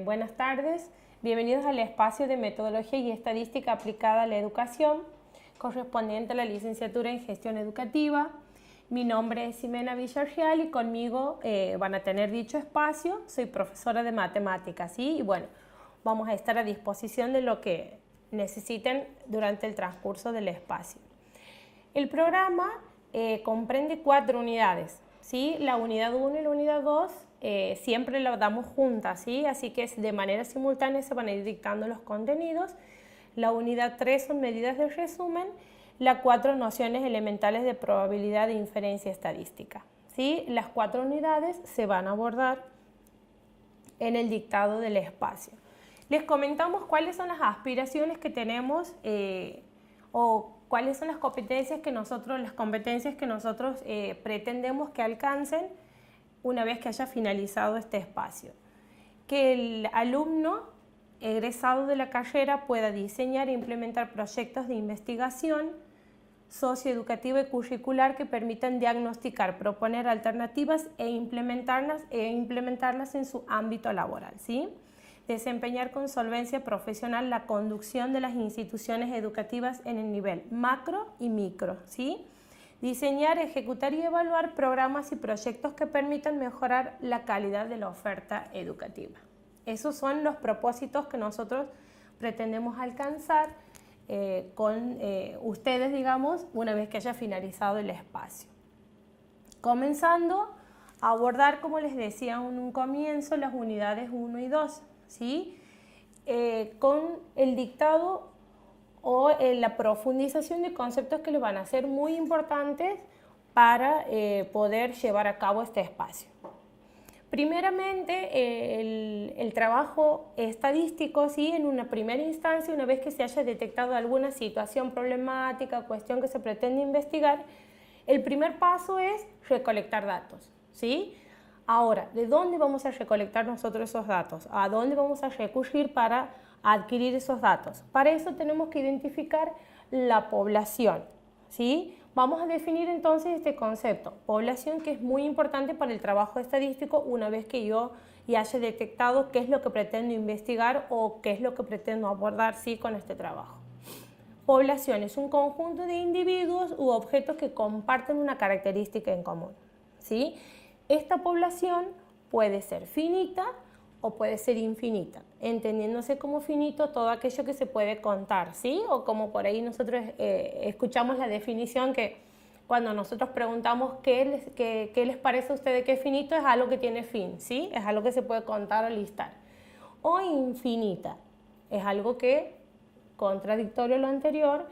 Buenas tardes, bienvenidos al espacio de Metodología y Estadística aplicada a la educación, correspondiente a la licenciatura en Gestión Educativa. Mi nombre es Ximena Villarreal y conmigo van a tener dicho espacio. Soy profesora de matemáticas, ¿sí? Y bueno, vamos a estar a disposición de lo que necesiten durante el transcurso del espacio. El programa comprende 4 unidades, ¿sí? La unidad 1 y la unidad 2 siempre la damos juntas, ¿sí? Así que de manera simultánea se van a ir dictando los contenidos. La unidad 3 son medidas de resumen, la 4 nociones elementales de probabilidad de inferencia estadística, ¿sí? Las 4 unidades se van a abordar en el dictado del espacio. Les comentamos cuáles son las aspiraciones que tenemos o cuáles son las competencias que nosotros pretendemos que alcancen una vez que haya finalizado este espacio. Que el alumno egresado de la carrera pueda diseñar e implementar proyectos de investigación socioeducativa y curricular que permitan diagnosticar, proponer alternativas e implementarlas en su ámbito laboral, ¿sí? Desempeñar con solvencia profesional la conducción de las instituciones educativas en el nivel macro y micro, ¿sí? Diseñar, ejecutar y evaluar programas y proyectos que permitan mejorar la calidad de la oferta educativa. Esos son los propósitos que nosotros pretendemos alcanzar con ustedes, digamos, una vez que haya finalizado el espacio. Comenzando a abordar, como les decía en un comienzo, las unidades 1 y 2, ¿sí? Con el dictado o la profundización de conceptos que les van a ser muy importantes para poder llevar a cabo este espacio. Primeramente, el trabajo estadístico, ¿sí? En una primera instancia, una vez que se haya detectado alguna situación problemática, cuestión que se pretende investigar, el primer paso es recolectar datos, ¿sí? Ahora, ¿de dónde vamos a recolectar nosotros esos datos? ¿A dónde vamos a recurrir para adquirir esos datos? Para eso tenemos que identificar la población, ¿sí? Vamos a definir entonces este concepto, población, que es muy importante para el trabajo estadístico una vez que yo ya haya detectado qué es lo que pretendo investigar o qué es lo que pretendo abordar, ¿sí? Con este trabajo. Población es un conjunto de individuos u objetos que comparten una característica en común, ¿sí? Esta población puede ser finita o puede ser infinita, entendiéndose como finito todo aquello que se puede contar, ¿sí? O como por ahí nosotros escuchamos la definición que cuando nosotros preguntamos qué les parece a ustedes que es finito, es algo que tiene fin, ¿sí? Es algo que se puede contar o listar. O infinita, es algo que, contradictorio a lo anterior,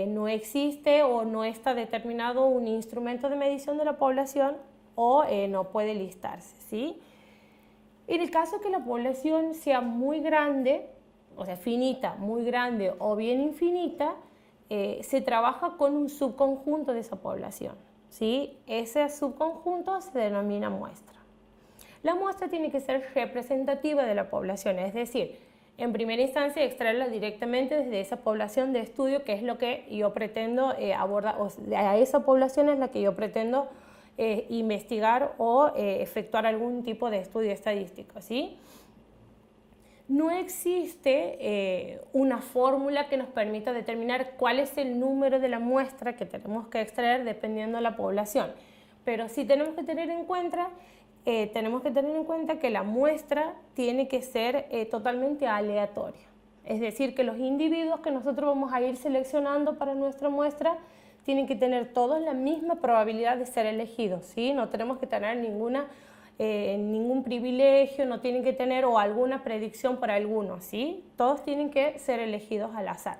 no existe o no está determinado un instrumento de medición de la población o no puede listarse, ¿sí? En el caso que la población sea muy grande, o sea, finita, muy grande o bien infinita, se trabaja con un subconjunto de esa población, ¿sí? Ese subconjunto se denomina muestra. La muestra tiene que ser representativa de la población, es decir, en primera instancia extraerla directamente desde esa población de estudio, que es lo que yo pretendo abordar, o a esa población es la que yo pretendo investigar o efectuar algún tipo de estudio estadístico, ¿sí? No existe una fórmula que nos permita determinar cuál es el número de la muestra que tenemos que extraer dependiendo de la población, pero sí tenemos que tener en cuenta que la muestra tiene que ser totalmente aleatoria, es decir, que los individuos que nosotros vamos a ir seleccionando para nuestra muestra tienen que tener todos la misma probabilidad de ser elegidos, ¿sí? No tenemos que tener ningún privilegio, no tienen que tener o alguna predicción por alguno, ¿sí? Todos tienen que ser elegidos al azar.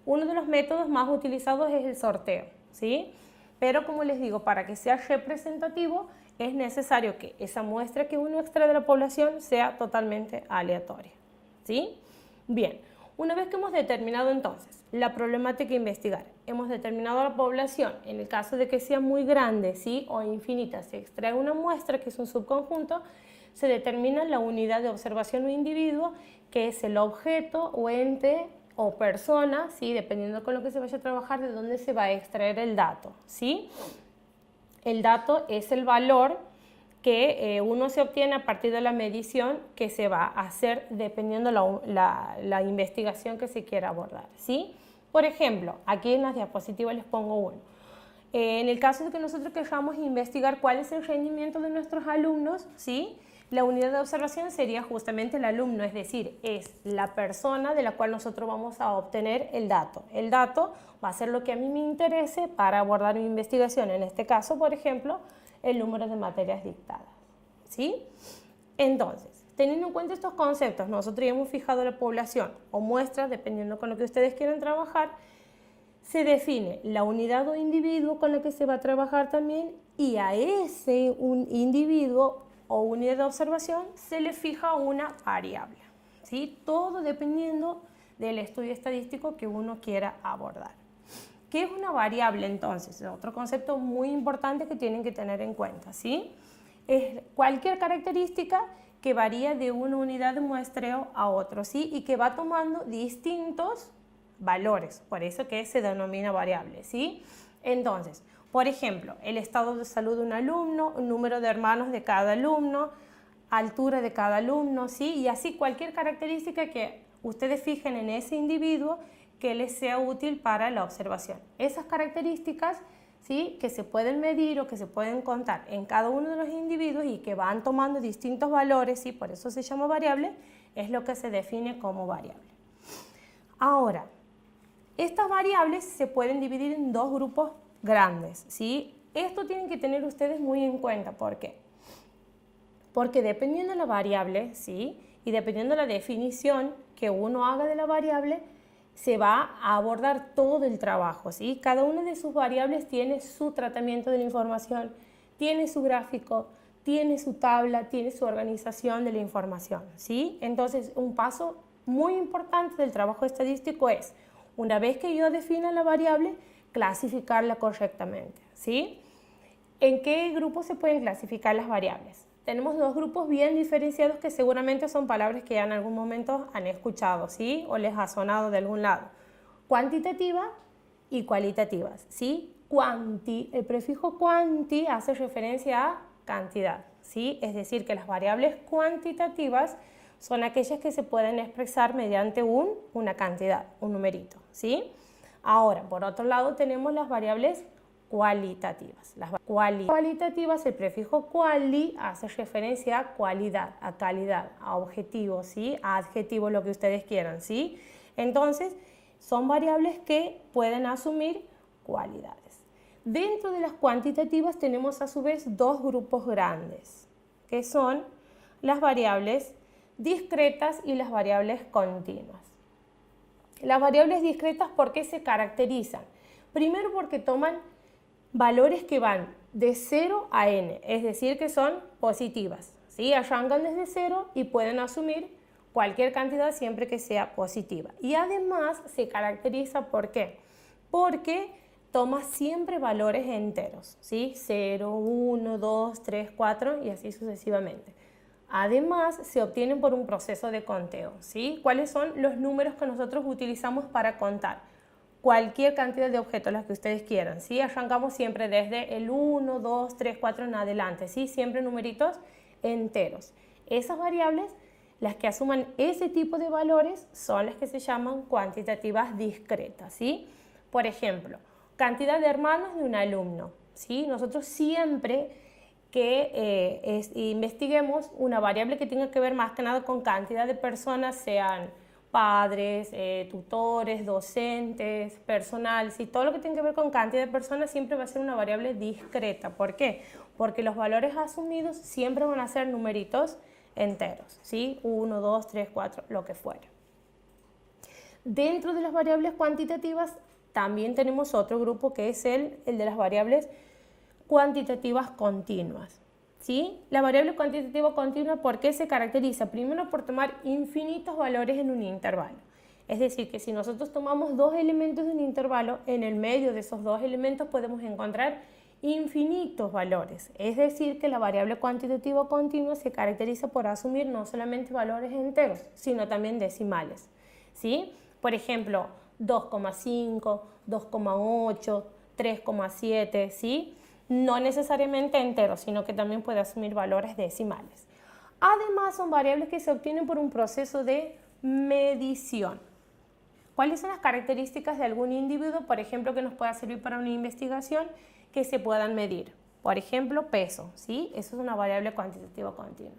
Uno de los métodos más utilizados es el sorteo, ¿sí? Pero como les digo, para que sea representativo es necesario que esa muestra que uno extrae de la población sea totalmente aleatoria, ¿sí? Bien, una vez que hemos determinado entonces la problemática a investigar, hemos determinado la población, en el caso de que sea muy grande, ¿sí? O infinita, se extrae una muestra que es un subconjunto, se determina la unidad de observación o individuo, que es el objeto o ente o persona, ¿sí? Dependiendo con lo que se vaya a trabajar, de dónde se va a extraer el dato, ¿sí? El dato es el valor que uno se obtiene a partir de la medición que se va a hacer dependiendo la investigación que se quiera abordar, ¿sí? Por ejemplo, aquí en las diapositivas les pongo uno. En el caso de que nosotros queramos investigar cuál es el rendimiento de nuestros alumnos, ¿sí? La unidad de observación sería justamente el alumno, es decir, es la persona de la cual nosotros vamos a obtener el dato. El dato va a ser lo que a mí me interese para abordar mi investigación. En este caso, por ejemplo, el número de materias dictadas, ¿sí? Entonces, teniendo en cuenta estos conceptos, nosotros ya hemos fijado la población o muestras, dependiendo con lo que ustedes quieran trabajar, se define la unidad o individuo con la que se va a trabajar también, y a ese individuo o unidad de observación se le fija una variable, ¿sí? Todo dependiendo del estudio estadístico que uno quiera abordar. ¿Qué es una variable entonces? Otro concepto muy importante que tienen que tener en cuenta, ¿sí? Es cualquier característica que varía de una unidad de muestreo a otro, ¿sí? Y que va tomando distintos valores, por eso que se denomina variable, ¿sí? Entonces, por ejemplo, el estado de salud de un alumno, el número de hermanos de cada alumno, altura de cada alumno, ¿sí? Y así cualquier característica que ustedes fijen en ese individuo que les sea útil para la observación. Esas características, ¿sí?, que se pueden medir o que se pueden contar en cada uno de los individuos y que van tomando distintos valores, ¿sí?, por eso se llama variable, es lo que se define como variable. Ahora, estas variables se pueden dividir en dos grupos grandes, ¿sí? Esto tienen que tener ustedes muy en cuenta. ¿Por qué? Porque dependiendo de la variable, ¿sí?, y dependiendo de la definición que uno haga de la variable, se va a abordar todo el trabajo, ¿sí? Cada una de sus variables tiene su tratamiento de la información, tiene su gráfico, tiene su tabla, tiene su organización de la información, ¿sí? Entonces, un paso muy importante del trabajo estadístico es, una vez que yo defina la variable, clasificarla correctamente, ¿sí? ¿En qué grupos se pueden clasificar las variables? Tenemos dos grupos bien diferenciados que seguramente son palabras que ya en algún momento han escuchado, ¿sí?, o les ha sonado de algún lado. Cuantitativa y cualitativas, ¿sí? El prefijo cuanti hace referencia a cantidad, ¿sí? Es decir, que las variables cuantitativas son aquellas que se pueden expresar mediante una cantidad, un numerito, ¿sí? Ahora, por otro lado, tenemos las variables cualitativas. Las cualitativas, el prefijo quali hace referencia a cualidad, a calidad, a objetivo, ¿sí?, a adjetivo, lo que ustedes quieran, ¿sí? Entonces, son variables que pueden asumir cualidades. Dentro de las cuantitativas tenemos a su vez dos grupos grandes, que son las variables discretas y las variables continuas. Las variables discretas, ¿por qué se caracterizan? Primero porque toman valores que van de 0 a n, es decir, que son positivas, ¿sí? Arrancan desde 0 y pueden asumir cualquier cantidad siempre que sea positiva. Y además se caracteriza, ¿por qué? Porque toma siempre valores enteros, ¿sí? 0, 1, 2, 3, 4 y así sucesivamente. Además, se obtienen por un proceso de conteo, ¿sí? ¿Cuáles son los números que nosotros utilizamos para contar? Cualquier cantidad de objetos, las que ustedes quieran, ¿sí? Arrancamos siempre desde el 1, 2, 3, 4 en adelante, ¿sí? Siempre numeritos enteros. Esas variables, las que asuman ese tipo de valores, son las que se llaman cuantitativas discretas, ¿sí? Por ejemplo, cantidad de hermanos de un alumno, ¿sí? Nosotros siempre que investiguemos una variable que tenga que ver más que nada con cantidad de personas, sean padres, tutores, docentes, personal, ¿sí? Todo lo que tenga que ver con cantidad de personas siempre va a ser una variable discreta. ¿Por qué? Porque los valores asumidos siempre van a ser numeritos enteros, ¿sí? 1, 2, 3, 4, lo que fuera. Dentro de las variables cuantitativas también tenemos otro grupo que es el de las variables cuantitativas continuas, ¿sí? La variable cuantitativa continua, ¿por qué se caracteriza? Primero por tomar infinitos valores en un intervalo. Es decir, que si nosotros tomamos dos elementos de un intervalo, en el medio de esos dos elementos podemos encontrar infinitos valores. Es decir, que la variable cuantitativa continua se caracteriza por asumir no solamente valores enteros, sino también decimales, ¿sí? Por ejemplo, 2,5, 2,8, 3,7, ¿sí? no necesariamente enteros, sino que también puede asumir valores decimales. Además, son variables que se obtienen por un proceso de medición. ¿Cuáles son las características de algún individuo, por ejemplo, que nos pueda servir para una investigación que se puedan medir? Por ejemplo, peso, ¿sí? Eso es una variable cuantitativa continua.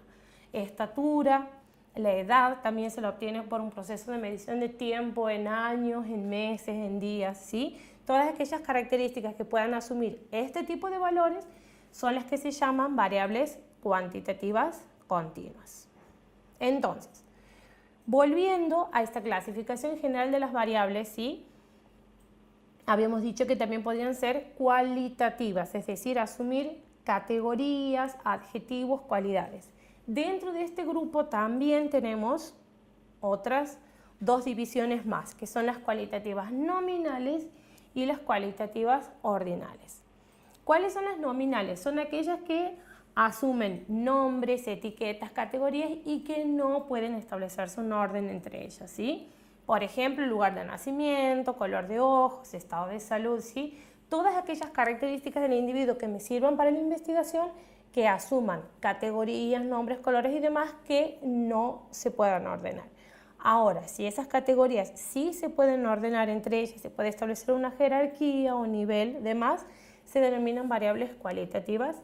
Estatura, la edad también se la obtiene por un proceso de medición de tiempo en años, en meses, en días, ¿sí? Todas aquellas características que puedan asumir este tipo de valores son las que se llaman variables cuantitativas continuas. Entonces, volviendo a esta clasificación general de las variables, ¿sí? Habíamos dicho que también podrían ser cualitativas, es decir, asumir categorías, adjetivos, cualidades. Dentro de este grupo también tenemos otras dos divisiones más, que son las cualitativas nominales y las cualitativas ordinales. ¿Cuáles son las nominales? Son aquellas que asumen nombres, etiquetas, categorías y que no pueden establecerse un orden entre ellas, ¿sí? Por ejemplo, lugar de nacimiento, color de ojos, estado de salud, ¿sí? Todas aquellas características del individuo que me sirvan para la investigación que asuman categorías, nombres, colores y demás que no se puedan ordenar. Ahora, si esas categorías sí se pueden ordenar entre ellas, se puede establecer una jerarquía o nivel, demás, se denominan variables cualitativas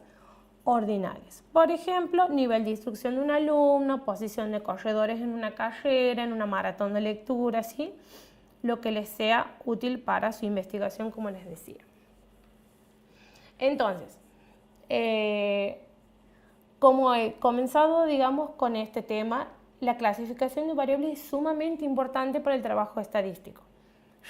ordinales. Por ejemplo, nivel de instrucción de un alumno, posición de corredores en una carrera, en una maratón de lectura, ¿sí? Lo que les sea útil para su investigación, como les decía. Entonces, como he comenzado, digamos, con este tema, la clasificación de variables es sumamente importante para el trabajo estadístico.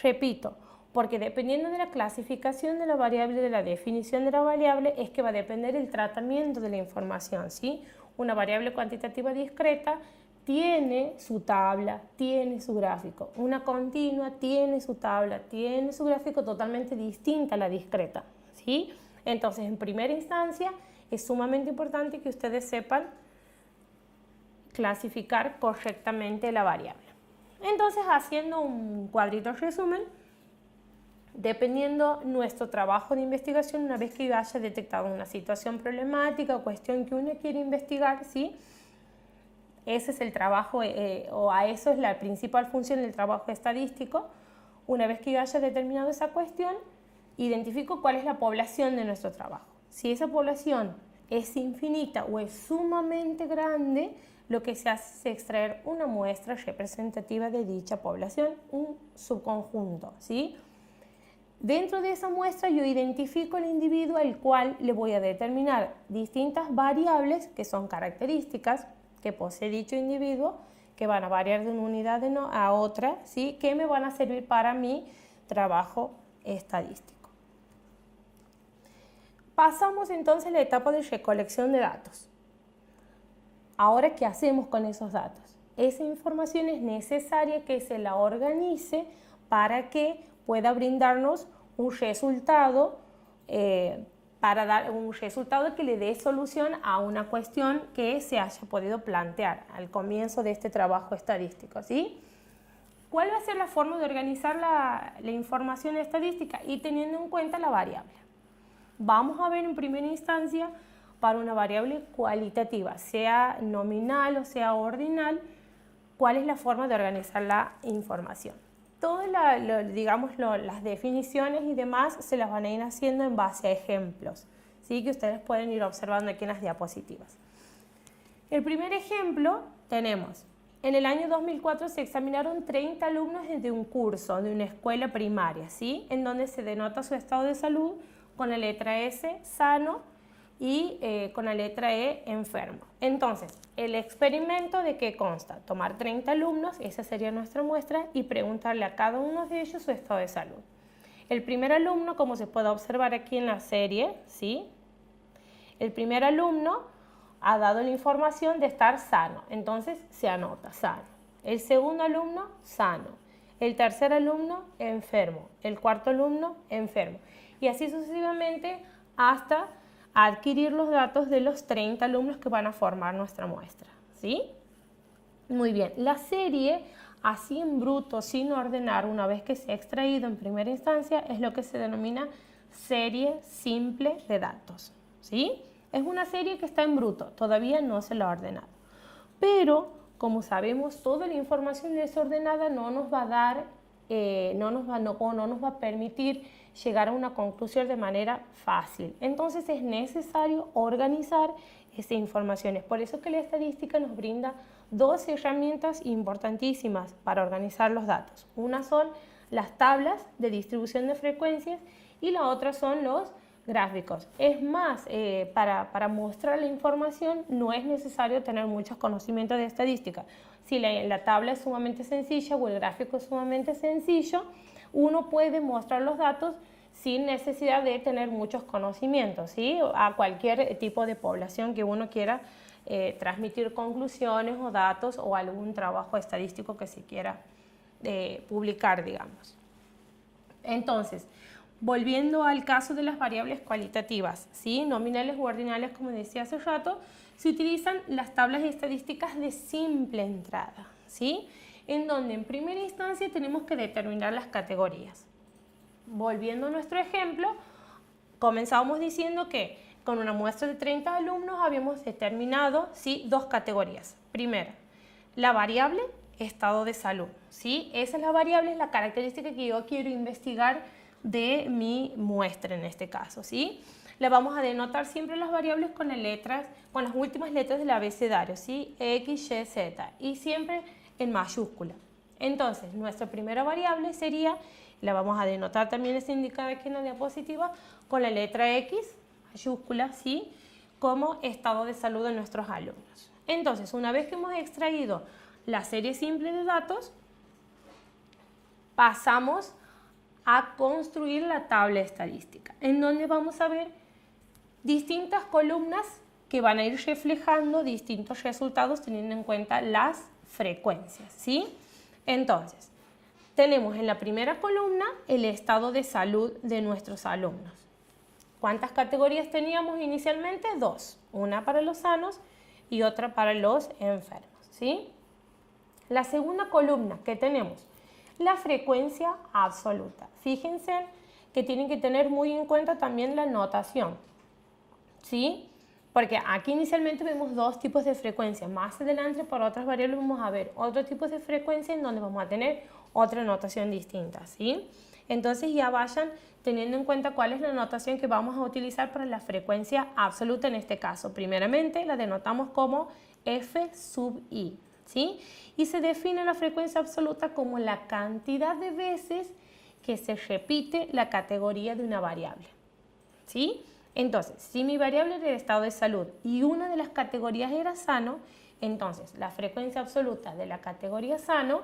Repito, porque dependiendo de la clasificación de la variable, de la definición de la variable, es que va a depender el tratamiento de la información, ¿sí? Una variable cuantitativa discreta tiene su tabla, tiene su gráfico. Una continua tiene su tabla, tiene su gráfico totalmente distinta a la discreta, ¿sí? Entonces, en primera instancia, es sumamente importante que ustedes sepan clasificar correctamente la variable. Entonces, haciendo un cuadrito resumen, dependiendo nuestro trabajo de investigación, una vez que haya detectado una situación problemática o cuestión que uno quiere investigar, ¿sí? Ese es el trabajo, o a eso es la principal función del trabajo estadístico. Una vez que yo haya determinado esa cuestión, identifico cuál es la población de nuestro trabajo. Si esa población es infinita o es sumamente grande, lo que se hace es extraer una muestra representativa de dicha población, un subconjunto, ¿sí? Dentro de esa muestra yo identifico el individuo al cual le voy a determinar distintas variables que son características que posee dicho individuo, que van a variar de una unidad a otra, ¿sí? Que me van a servir para mi trabajo estadístico. Pasamos entonces a la etapa de recolección de datos. Ahora, ¿qué hacemos con esos datos? Esa información es necesaria que se la organice para que pueda brindarnos un resultado, para dar un resultado que le dé solución a una cuestión que se haya podido plantear al comienzo de este trabajo estadístico, ¿sí? ¿Cuál va a ser la forma de organizar la información estadística? Y teniendo en cuenta la variable. Vamos a ver en primera instancia para una variable cualitativa, sea nominal o sea ordinal, cuál es la forma de organizar la información. Todas las definiciones y demás se las van a ir haciendo en base a ejemplos, ¿sí? Que ustedes pueden ir observando aquí en las diapositivas. El primer ejemplo tenemos, en el año 2004 se examinaron 30 alumnos de un curso de una escuela primaria, ¿sí? En donde se denota su estado de salud con la letra S, sano, y con la letra E, enfermo. Entonces, el experimento de qué consta: tomar 30 alumnos, esa sería nuestra muestra, y preguntarle a cada uno de ellos su estado de salud. El primer alumno, como se puede observar aquí en la serie, ¿sí? El primer alumno ha dado la información de estar sano, entonces se anota sano. El segundo alumno, sano. El tercer alumno, enfermo. El cuarto alumno, enfermo. Y así sucesivamente hasta adquirir los datos de los 30 alumnos que van a formar nuestra muestra, ¿sí? Muy bien, la serie, así en bruto, sin ordenar, una vez que se ha extraído en primera instancia, es lo que se denomina serie simple de datos, ¿sí? Es una serie que está en bruto, todavía no se la ha ordenado. Pero, como sabemos, toda la información desordenada no nos va a dar, no nos va a permitir llegar a una conclusión de manera fácil. Entonces es necesario organizar esa información. Es por eso que la estadística nos brinda dos herramientas importantísimas para organizar los datos. Una son las tablas de distribución de frecuencias y la otra son los gráficos. Es más, para mostrar la información no es necesario tener muchos conocimientos de estadística. Si la tabla es sumamente sencilla o el gráfico es sumamente sencillo, uno puede mostrar los datos sin necesidad de tener muchos conocimientos, ¿sí? A cualquier tipo de población que uno quiera transmitir conclusiones o datos o algún trabajo estadístico que se quiera publicar, digamos. Entonces, volviendo al caso de las variables cualitativas, ¿sí? Nominales o ordinales, como decía hace rato, se utilizan las tablas estadísticas de simple entrada, ¿sí? En donde en primera instancia tenemos que determinar las categorías. Volviendo a nuestro ejemplo, comenzábamos diciendo que con una muestra de 30 alumnos habíamos determinado, ¿sí?, dos categorías. Primera, la variable estado de salud, ¿sí? Esa es la variable, es la característica que yo quiero investigar de mi muestra en este caso, ¿sí? La vamos a denotar siempre las variables con las últimas letras del abecedario, ¿sí? X, Y, Z, y siempre en mayúscula. Entonces, nuestra primera variable sería, la vamos a denotar también, es indicada aquí en la diapositiva, con la letra X, mayúscula, ¿sí?, como estado de salud de nuestros alumnos. Entonces, una vez que hemos extraído la serie simple de datos, pasamos a construir la tabla estadística, en donde vamos a ver distintas columnas que van a ir reflejando distintos resultados teniendo en cuenta las frecuencias, ¿sí? Entonces, tenemos en la primera columna el estado de salud de nuestros alumnos. ¿Cuántas categorías teníamos inicialmente? Dos, una para los sanos y otra para los enfermos, ¿sí? La segunda columna que tenemos, la frecuencia absoluta. Fíjense que tienen que tener muy en cuenta también la notación, ¿sí? Porque aquí inicialmente vemos dos tipos de frecuencia. Más adelante, por otras variables, vamos a ver otro tipo de frecuencia en donde vamos a tener otra notación distinta, ¿sí? Entonces ya vayan teniendo en cuenta cuál es la notación que vamos a utilizar para la frecuencia absoluta en este caso. Primeramente la denotamos como F sub I, ¿sí? Y se define la frecuencia absoluta como la cantidad de veces que se repite la categoría de una variable, ¿sí? Entonces, si mi variable era el estado de salud y una de las categorías era sano, entonces la frecuencia absoluta de la categoría sano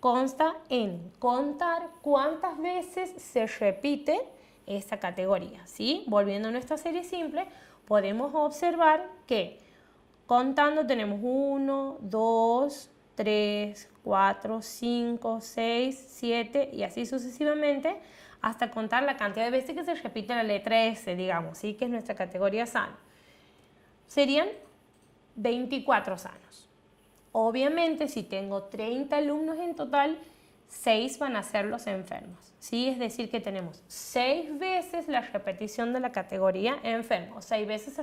consta en contar cuántas veces se repite esa categoría, ¿sí? Volviendo a nuestra serie simple, podemos observar que contando tenemos 1, 2, 3, 4, 5, 6, 7 y así sucesivamente hasta contar la cantidad de veces que se repite la letra S, digamos, ¿sí?, que es nuestra categoría sano. Serían 24 sanos. Obviamente, si tengo 30 alumnos en total, 6 van a ser los enfermos, ¿sí? Es decir, que tenemos 6 veces la repetición de la categoría enfermo, 6 veces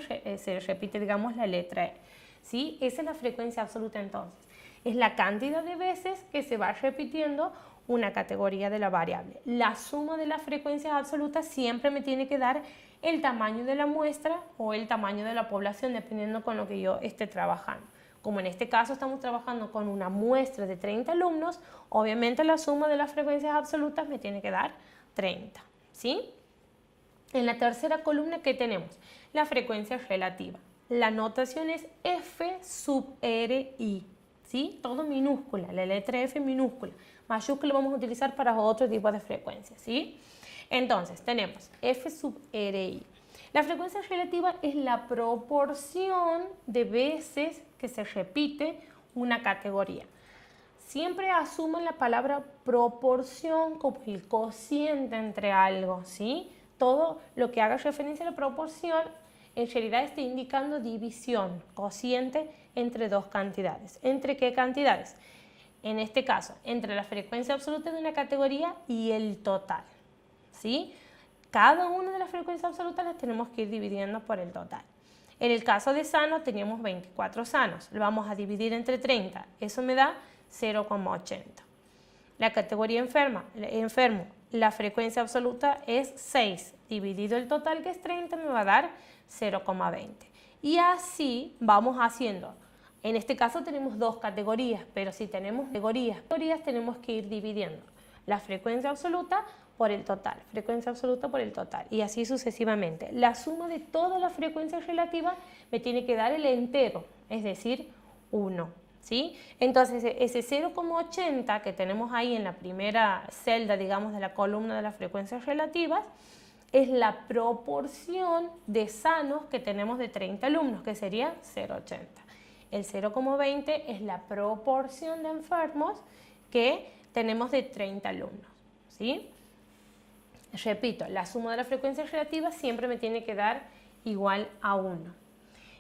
se repite, digamos, la letra E, ¿sí? Esa es la frecuencia absoluta entonces. Es la cantidad de veces que se va repitiendo una categoría de la variable. La suma de las frecuencias absolutas siempre me tiene que dar el tamaño de la muestra o el tamaño de la población, dependiendo con lo que yo esté trabajando. Como en este caso estamos trabajando con una muestra de 30 alumnos, obviamente la suma de las frecuencias absolutas me tiene que dar 30, ¿sí? En la tercera columna, ¿qué tenemos? La frecuencia relativa. La notación es F sub RI, ¿sí? Todo minúscula, la letra F minúscula. Mayúscula vamos a utilizar para otro tipo de frecuencias, ¿sí? Entonces, tenemos F sub RI. La frecuencia relativa es la proporción de veces que se repite una categoría. Siempre asuman la palabra proporción como el cociente entre algo, ¿sí? Todo lo que haga referencia a la proporción en realidad está indicando división, cociente entre dos cantidades. ¿Entre qué cantidades? En este caso, entre la frecuencia absoluta de una categoría y el total, ¿sí? cada una de las frecuencias absolutas las tenemos que ir dividiendo por el total. En el caso de sano teníamos 24 sanos, lo vamos a dividir entre 30, eso me da 0,80. La categoría enfermo, la frecuencia absoluta es 6, dividido el total que es 30 me va a dar 0,20. Y así vamos haciendo. En este caso tenemos dos categorías, pero si tenemos categorías tenemos que ir dividiendo la frecuencia absoluta por el total, frecuencia absoluta por el total, y así sucesivamente. La suma de todas las frecuencias relativas me tiene que dar el entero, es decir, 1. ¿Sí? Entonces ese 0,80 que tenemos ahí en la primera celda, digamos, de la columna de las frecuencias relativas, es la proporción de sanos que tenemos de 30 alumnos, que sería 0,80. El 0,20 es la proporción de enfermos que tenemos de 30 alumnos. ¿Sí? Repito, la suma de las frecuencias relativas siempre me tiene que dar igual a 1.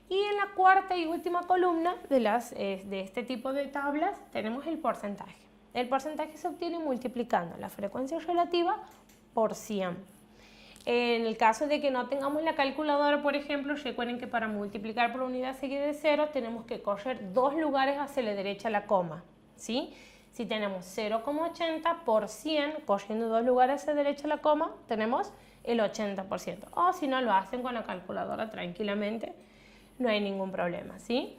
Y en la cuarta y última columna de este tipo de tablas tenemos el porcentaje. El porcentaje se obtiene multiplicando la frecuencia relativa por 100. En el caso de que no tengamos la calculadora, por ejemplo, recuerden que para multiplicar por unidad seguida de 0 tenemos que correr 2 lugares hacia la derecha la coma. ¿Sí? Si tenemos 0,80 por 100, corriendo 2 lugares hacia la derecha la coma, tenemos el 80%. O si no, lo hacen con la calculadora tranquilamente, no hay ningún problema, ¿sí?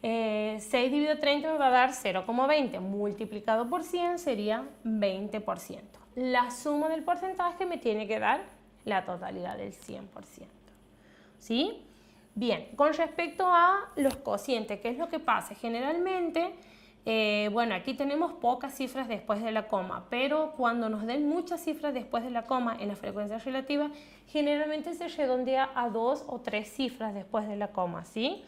6 dividido 30 me va a dar 0,20, multiplicado por 100 sería 20%. La suma del porcentaje me tiene que dar la totalidad del 100%, ¿sí? Bien, con respecto a los cocientes, ¿qué es lo que pasa? Generalmente, bueno, aquí tenemos pocas cifras después de la coma, pero cuando nos den muchas cifras después de la coma en la frecuencia relativa, generalmente se redondea a 2 o 3 cifras después de la coma, ¿sí?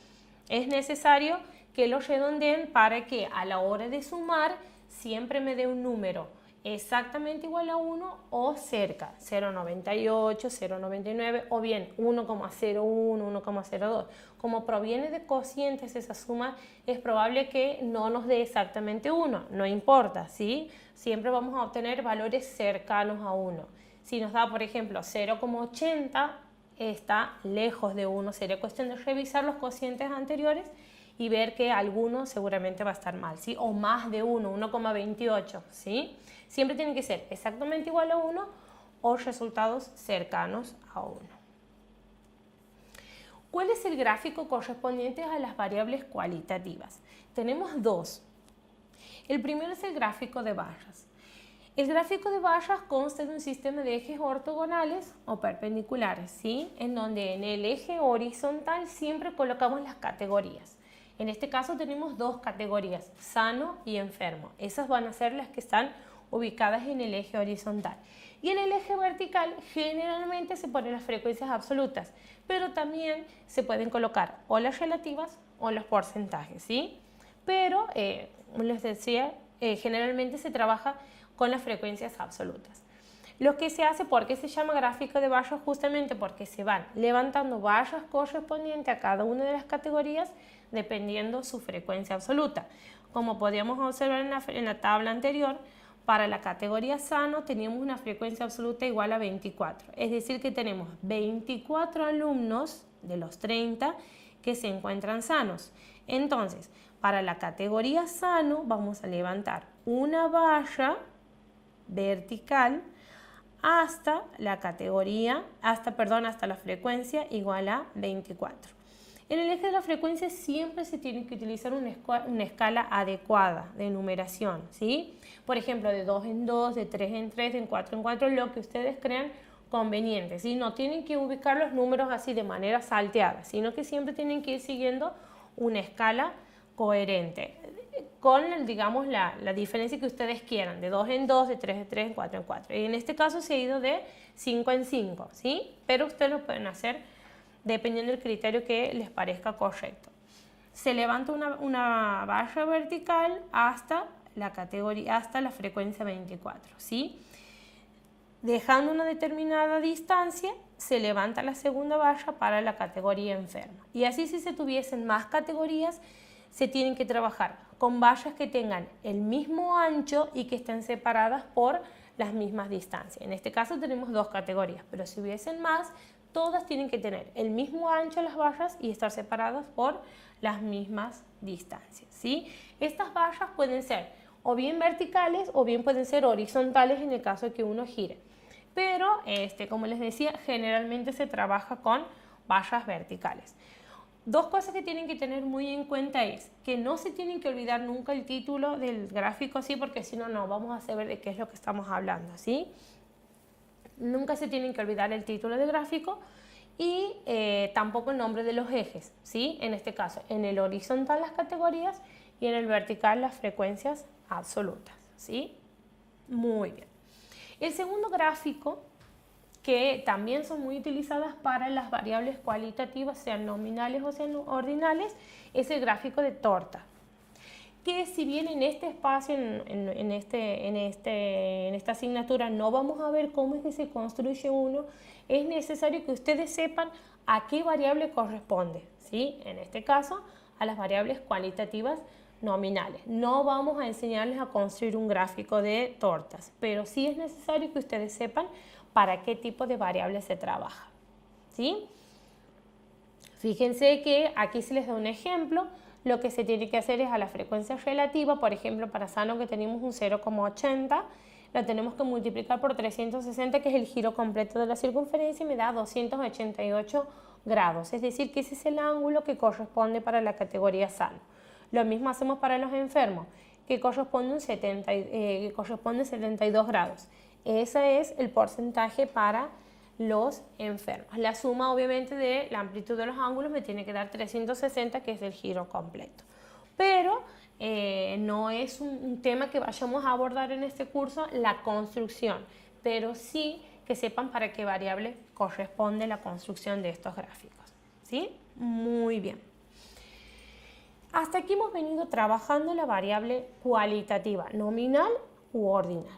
Es necesario que lo redondeen para que a la hora de sumar siempre me dé un número exactamente igual a 1 o cerca, 0,98, 0,99 o bien 1,01, 1,02. Como proviene de cocientes esa suma, es probable que no nos dé exactamente 1, no importa, ¿sí? Siempre vamos a obtener valores cercanos a 1. Si nos da, por ejemplo, 0,80, está lejos de 1, sería cuestión de revisar los cocientes anteriores y ver que alguno seguramente va a estar mal, ¿sí? O más de 1, 1,28, ¿sí? Siempre tiene que ser exactamente igual a 1 o resultados cercanos a 1. ¿Cuál es el gráfico correspondiente a las variables cualitativas? Tenemos dos. El primero es el gráfico de barras. El gráfico de barras consta de un sistema de ejes ortogonales o perpendiculares, ¿sí? En donde en el eje horizontal siempre colocamos las categorías. En este caso tenemos dos categorías, sano y enfermo. Esas van a ser las que están ubicadas en el eje horizontal. Y en el eje vertical generalmente se ponen las frecuencias absolutas, pero también se pueden colocar o las relativas o los porcentajes, ¿sí? Pero, les decía, generalmente se trabaja con las frecuencias absolutas. Lo que se hace, ¿por qué se llama gráfico de barras? Justamente porque se van levantando barras correspondientes a cada una de las categorías dependiendo su frecuencia absoluta. Como podíamos observar en la tabla anterior, para la categoría sano teníamos una frecuencia absoluta igual a 24, es decir que tenemos 24 alumnos de los 30 que se encuentran sanos. Entonces, para la categoría sano vamos a levantar una barra vertical hasta la frecuencia igual a 24. En el eje de la frecuencia siempre se tiene que utilizar una escala adecuada de numeración, ¿sí? Por ejemplo, de 2 en 2, de 3 en 3, de 4 en 4, lo que ustedes crean conveniente, ¿sí? No tienen que ubicar los números así de manera salteada, sino que siempre tienen que ir siguiendo una escala coherente, con, digamos, la diferencia que ustedes quieran, de 2 en 2, de 3 en 3, de 4 en 4. Y en este caso se ha ido de 5 en 5, ¿sí? Pero ustedes lo pueden hacer dependiendo del criterio que les parezca correcto. Se levanta una barra vertical hasta la frecuencia 24, ¿sí? Dejando una determinada distancia, se levanta la segunda barra para la categoría enferma. Y así, si se tuviesen más categorías, se tienen que trabajar con barras que tengan el mismo ancho y que estén separadas por las mismas distancias. En este caso tenemos 2 categorías, pero si hubiesen más, todas tienen que tener el mismo ancho las vallas y estar separadas por las mismas distancias, ¿sí? Estas vallas pueden ser o bien verticales o bien pueden ser horizontales en el caso de que uno gire. Pero, como les decía, generalmente se trabaja con vallas verticales. 2 cosas que tienen que tener muy en cuenta es que no se tienen que olvidar nunca el título del gráfico, ¿sí? Porque si no, no vamos a saber de qué es lo que estamos hablando, ¿sí? Nunca se tienen que olvidar el título del gráfico y tampoco el nombre de los ejes, ¿sí? En este caso, en el horizontal las categorías y en el vertical las frecuencias absolutas, ¿sí? Muy bien. El segundo gráfico, que también son muy utilizadas para las variables cualitativas, sean nominales o sean ordinales, es el gráfico de torta. Que si bien en este espacio, en esta asignatura no vamos a ver cómo es que se construye uno, es necesario que ustedes sepan a qué variable corresponde, ¿sí? En este caso, a las variables cualitativas nominales. No vamos a enseñarles a construir un gráfico de tortas, pero sí es necesario que ustedes sepan para qué tipo de variables se trabaja, ¿sí? Fíjense que aquí se les da un ejemplo. Lo que se tiene que hacer es a la frecuencia relativa, por ejemplo, para sano que tenemos un 0,80, la tenemos que multiplicar por 360, que es el giro completo de la circunferencia, y me da 288 grados. Es decir, que ese es el ángulo que corresponde para la categoría sano. Lo mismo hacemos para los enfermos, que corresponde 72 grados. Ese es el porcentaje para los enfermos. La suma obviamente de la amplitud de los ángulos me tiene que dar 360, que es el giro completo. Pero no es un tema que vayamos a abordar en este curso, la construcción, pero sí que sepan para qué variable corresponde la construcción de estos gráficos, ¿sí? Muy bien. Hasta aquí hemos venido trabajando la variable cualitativa, nominal u ordinal.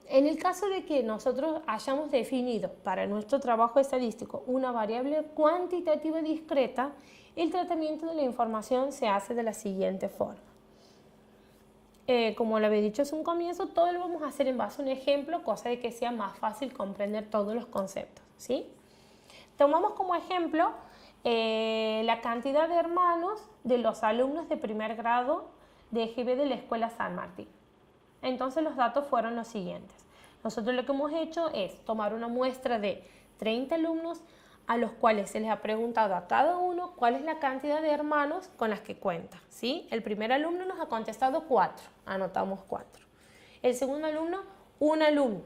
En el caso de que nosotros hayamos definido para nuestro trabajo estadístico una variable cuantitativa discreta, el tratamiento de la información se hace de la siguiente forma. Como lo había dicho hace un comienzo, todo lo vamos a hacer en base a un ejemplo, cosa de que sea más fácil comprender todos los conceptos, ¿sí? Tomamos como ejemplo la cantidad de hermanos de los alumnos de primer grado de EGB de la Escuela San Martín. Entonces los datos fueron los siguientes. Nosotros lo que hemos hecho es tomar una muestra de 30 alumnos a los cuales se les ha preguntado a cada uno cuál es la cantidad de hermanos con las que cuenta, ¿sí? El primer alumno nos ha contestado 4, anotamos 4. El segundo alumno, un hermano.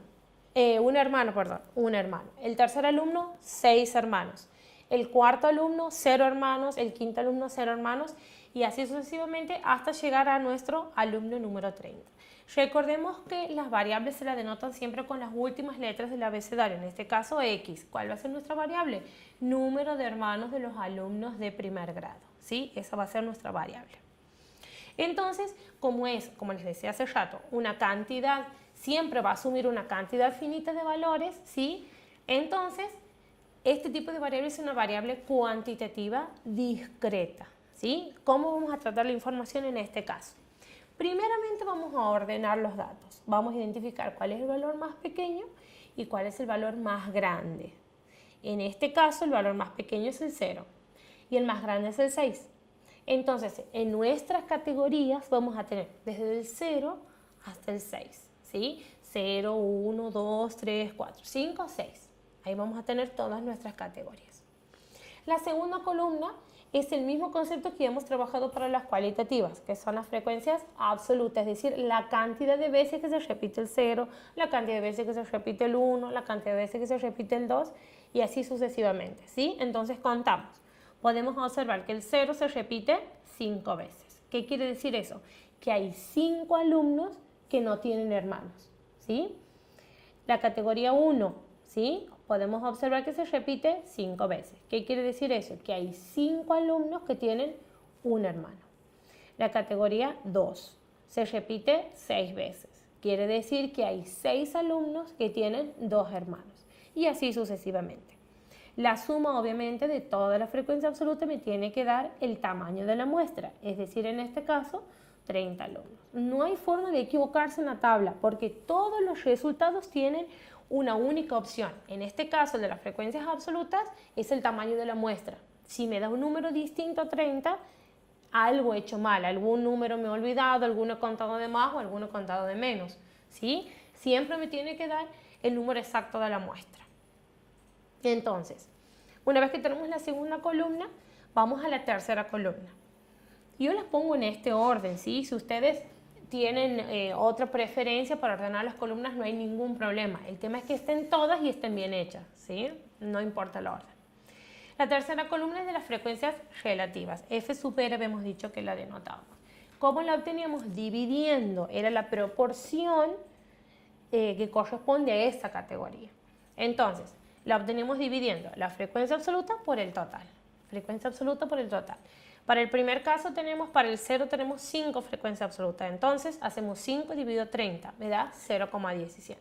El tercer alumno, 6 hermanos. El cuarto alumno, 0 hermanos. El quinto alumno, 0 hermanos. Y así sucesivamente hasta llegar a nuestro alumno número 30. Recordemos que las variables se las denotan siempre con las últimas letras del abecedario, en este caso X. ¿Cuál va a ser nuestra variable? Número de hermanos de los alumnos de primer grado, ¿sí? Esa va a ser nuestra variable. Entonces, como les decía hace rato, una cantidad siempre va a asumir una cantidad finita de valores, ¿sí? Entonces, este tipo de variable es una variable cuantitativa discreta, ¿sí? ¿Cómo vamos a tratar la información en este caso? Primeramente vamos a ordenar los datos. Vamos a identificar cuál es el valor más pequeño y cuál es el valor más grande. En este caso, el valor más pequeño es el 0 y el más grande es el 6. Entonces, en nuestras categorías vamos a tener desde el 0 hasta el 6, ¿sí? 0, 1, 2, 3, 4, 5, 6. Ahí vamos a tener todas nuestras categorías. La segunda columna es el mismo concepto que hemos trabajado para las cualitativas, que son las frecuencias absolutas, es decir, la cantidad de veces que se repite el 0, la cantidad de veces que se repite el 1, la cantidad de veces que se repite el 2 y así sucesivamente, ¿sí? Entonces contamos. Podemos observar que el 0 se repite 5 veces. ¿Qué quiere decir eso? Que hay 5 alumnos que no tienen hermanos, ¿sí? La categoría 1, ¿sí? Podemos observar que se repite 5 veces. ¿Qué quiere decir eso? Que hay 5 alumnos que tienen un hermano. La categoría 2 se repite 6 veces. Quiere decir que hay 6 alumnos que tienen 2 hermanos. Y así sucesivamente. La suma, obviamente, de toda la frecuencia absoluta me tiene que dar el tamaño de la muestra. Es decir, en este caso, 30 alumnos. No hay forma de equivocarse en la tabla porque todos los resultados tienen una única opción. En este caso, el de las frecuencias absolutas es el tamaño de la muestra. Si me da un número distinto a 30, algo he hecho mal, algún número me he olvidado, alguno he contado de más o alguno he contado de menos, ¿sí? Siempre me tiene que dar el número exacto de la muestra. Entonces, una vez que tenemos la segunda columna, vamos a la tercera columna. Yo las pongo en este orden, ¿sí? Si ustedes tienen otra preferencia para ordenar las columnas, no hay ningún problema. El tema es que estén todas y estén bien hechas, ¿sí? No importa el orden. La tercera columna es de las frecuencias relativas. F sub R habíamos dicho que la denotábamos. ¿Cómo la obteníamos? Dividiendo. Era la proporción que corresponde a esa categoría. Entonces, la obtenemos dividiendo la frecuencia absoluta por el total. Frecuencia absoluta por el total. Para el primer caso para el 0 tenemos 5 frecuencias absolutas. Entonces, hacemos 5 dividido 30, me da 0,17.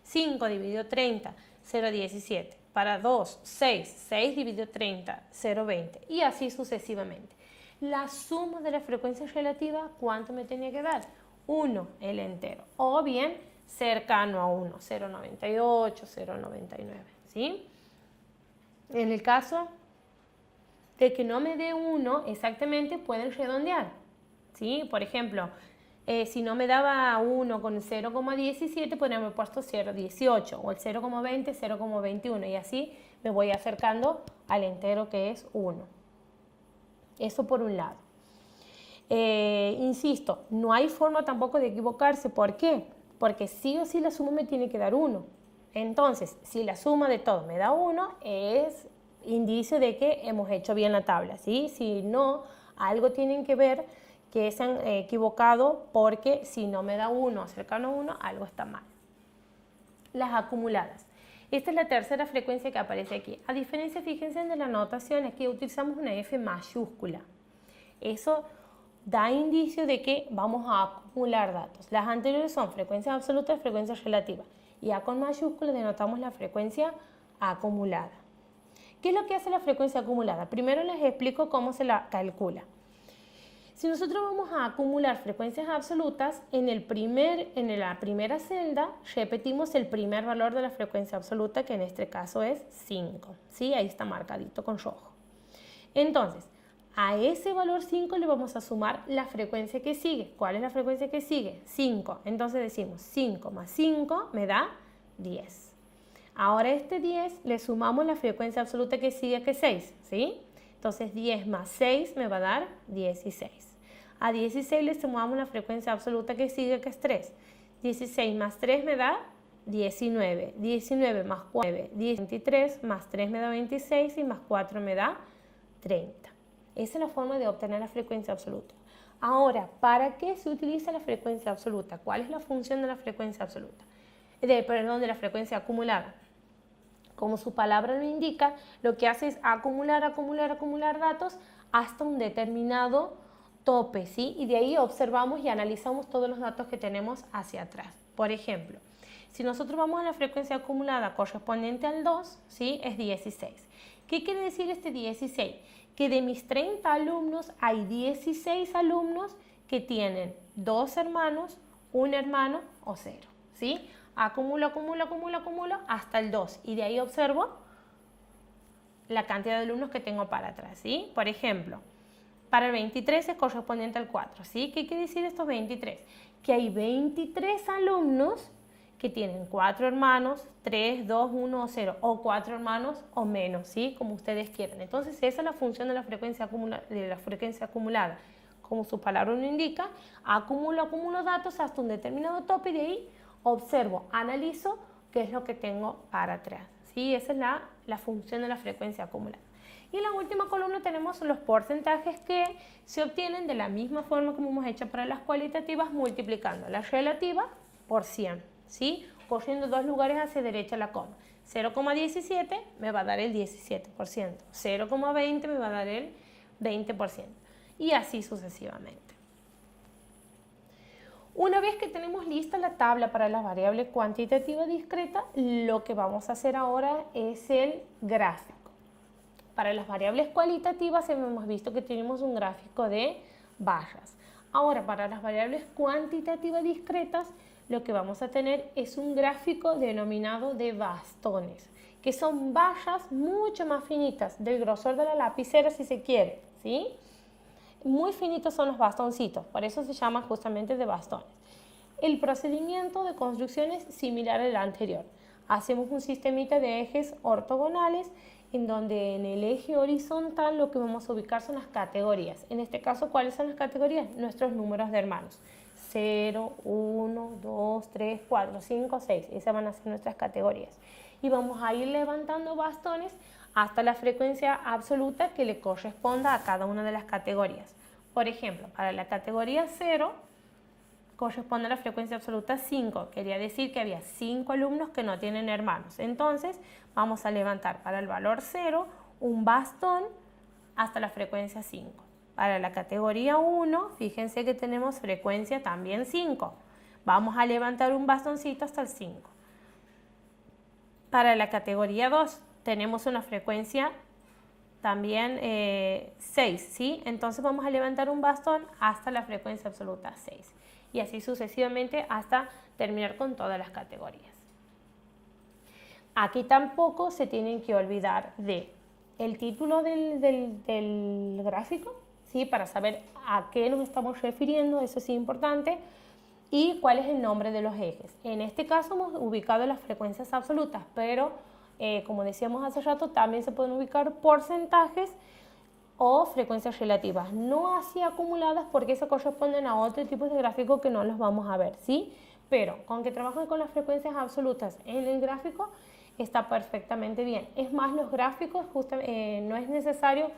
5 dividido 30, 0,17. Para 2, 6. 6 dividido 30, 0,20. Y así sucesivamente. La suma de la frecuencia relativa, ¿cuánto me tenía que dar? 1, el entero. O bien, cercano a 1, 0,98, 0,99. ¿Sí? En el caso de que no me dé 1 exactamente, pueden redondear. ¿Sí? Por ejemplo, si no me daba 1 con 0,17, podría haber puesto 0,18 o el 0,20, 0,21 y así me voy acercando al entero que es 1. Eso por un lado. Insisto, no hay forma tampoco de equivocarse. ¿Por qué? Porque sí o sí la suma me tiene que dar 1. Entonces, si la suma de todo me da 1, es indicio de que hemos hecho bien la tabla, ¿sí? Si no, algo tienen que ver que se han equivocado porque si no me da 1 cercano a 1, algo está mal. Las acumuladas. Esta es la tercera frecuencia que aparece aquí. A diferencia, fíjense, de la notación, aquí utilizamos una F mayúscula. Eso da indicio de que vamos a acumular datos. Las anteriores son frecuencias absolutas y frecuencias relativas. Y A con mayúscula denotamos la frecuencia acumulada. ¿Qué es lo que hace la frecuencia acumulada? Primero les explico cómo se la calcula. Si nosotros vamos a acumular frecuencias absolutas, en la primera celda repetimos el primer valor de la frecuencia absoluta, que en este caso es 5. ¿Sí? Ahí está marcadito con rojo. Entonces, a ese valor 5 le vamos a sumar la frecuencia que sigue. ¿Cuál es la frecuencia que sigue? 5. Entonces decimos 5 más 5 me da 10. Ahora a este 10 le sumamos la frecuencia absoluta que sigue, que es 6. ¿Sí? Entonces 10 más 6 me va a dar 16. A 16 le sumamos la frecuencia absoluta que sigue, que es 3. 16 más 3 me da 19. 19 más 4, 23, más 3 me da 26 y más 4 me da 30. Esa es la forma de obtener la frecuencia absoluta. Ahora, ¿para qué se utiliza la frecuencia absoluta? ¿Cuál es la función de la frecuencia absoluta? De la frecuencia acumulada. Como su palabra lo indica, lo que hace es acumular datos hasta un determinado tope, ¿sí? Y de ahí observamos y analizamos todos los datos que tenemos hacia atrás. Por ejemplo, si nosotros vamos a la frecuencia acumulada correspondiente al 2, ¿sí? Es 16. ¿Qué quiere decir este 16? Que de mis 30 alumnos hay 16 alumnos que tienen 2 hermanos, un hermano o 0, ¿sí? Acumulo hasta el 2 y de ahí observo la cantidad de alumnos que tengo para atrás, ¿sí? Por ejemplo, para el 23 es correspondiente al 4, ¿sí? ¿Qué quiere decir estos 23? Que hay 23 alumnos que tienen 4 hermanos, 3, 2, 1 o 0, o 4 hermanos o menos, ¿sí? Como ustedes quieran. Entonces esa es la función de la frecuencia acumulada. Como su palabra lo indica, acumulo datos hasta un determinado tope y de ahí observo, analizo qué es lo que tengo para atrás, ¿sí? Esa es la función de la frecuencia acumulada. Y en la última columna tenemos los porcentajes que se obtienen de la misma forma como hemos hecho para las cualitativas, multiplicando la relativa por 100, ¿sí? Corriendo 2 lugares hacia derecha la coma. 0,17 me va a dar el 17%, 0,20 me va a dar el 20% y así sucesivamente. Una vez que tenemos lista la tabla para las variables cuantitativa discreta, lo que vamos a hacer ahora es el gráfico. Para las variables cualitativas hemos visto que tenemos un gráfico de barras. Ahora, para las variables cuantitativas discretas, lo que vamos a tener es un gráfico denominado de bastones, que son vallas mucho más finitas, del grosor de la lapicera si se quiere, ¿sí? Muy finitos son los bastoncitos, por eso se llama justamente de bastones. El procedimiento de construcción es similar al anterior. Hacemos un sistemita de ejes ortogonales en donde en el eje horizontal lo que vamos a ubicar son las categorías. En este caso, ¿cuáles son las categorías? Nuestros números de hermanos. 0, 1, 2, 3, 4, 5, 6. Esas van a ser nuestras categorías. Y vamos a ir levantando bastones hasta la frecuencia absoluta que le corresponda a cada una de las categorías. Por ejemplo, para la categoría 0 corresponde a la frecuencia absoluta 5. Quería decir que había 5 alumnos que no tienen hermanos. Entonces, vamos a levantar para el valor 0 un bastón hasta la frecuencia 5. Para la categoría 1, fíjense que tenemos frecuencia también 5. Vamos a levantar un bastoncito hasta el 5. Para la categoría 2, tenemos una frecuencia también 6, ¿sí? Entonces vamos a levantar un bastón hasta la frecuencia absoluta 6. Y así sucesivamente hasta terminar con todas las categorías. Aquí tampoco se tienen que olvidar de el título del gráfico, ¿sí? Para saber a qué nos estamos refiriendo, eso sí es importante, y cuál es el nombre de los ejes. En este caso hemos ubicado las frecuencias absolutas, pero como decíamos hace rato, también se pueden ubicar porcentajes o frecuencias relativas, no así acumuladas porque eso corresponden a otro tipo de gráfico que no los vamos a ver, ¿sí? Pero con que trabajen con las frecuencias absolutas en el gráfico está perfectamente bien. Es más, los gráficos no es necesario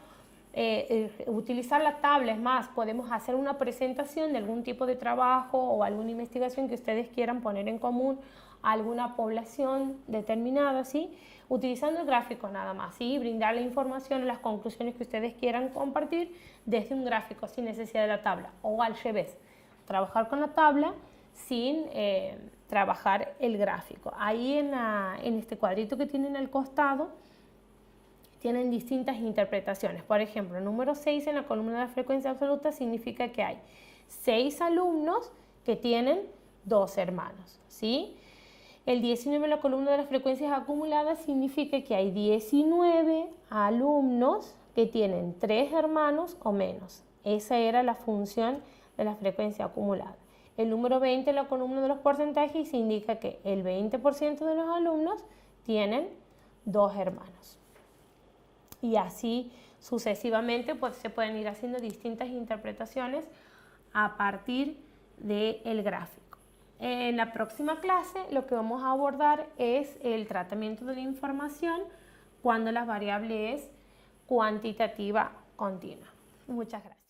utilizar la tabla, es más, podemos hacer una presentación de algún tipo de trabajo o alguna investigación que ustedes quieran poner en común a alguna población determinada, ¿sí? Utilizando el gráfico nada más, ¿sí? Brindar la información, las conclusiones que ustedes quieran compartir desde un gráfico sin necesidad de la tabla, o al revés, trabajar con la tabla sin trabajar el gráfico. Ahí en este cuadrito que tienen al costado tienen distintas interpretaciones. Por ejemplo, el número 6 en la columna de la frecuencia absoluta significa que hay 6 alumnos que tienen 2 hermanos, ¿sí? El 19 en la columna de las frecuencias acumuladas significa que hay 19 alumnos que tienen 3 hermanos o menos. Esa era la función de la frecuencia acumulada. El número 20 en la columna de los porcentajes indica que el 20% de los alumnos tienen 2 hermanos. Y así sucesivamente pues, se pueden ir haciendo distintas interpretaciones a partir del gráfico. En la próxima clase lo que vamos a abordar es el tratamiento de la información cuando la variable es cuantitativa continua. Muchas gracias.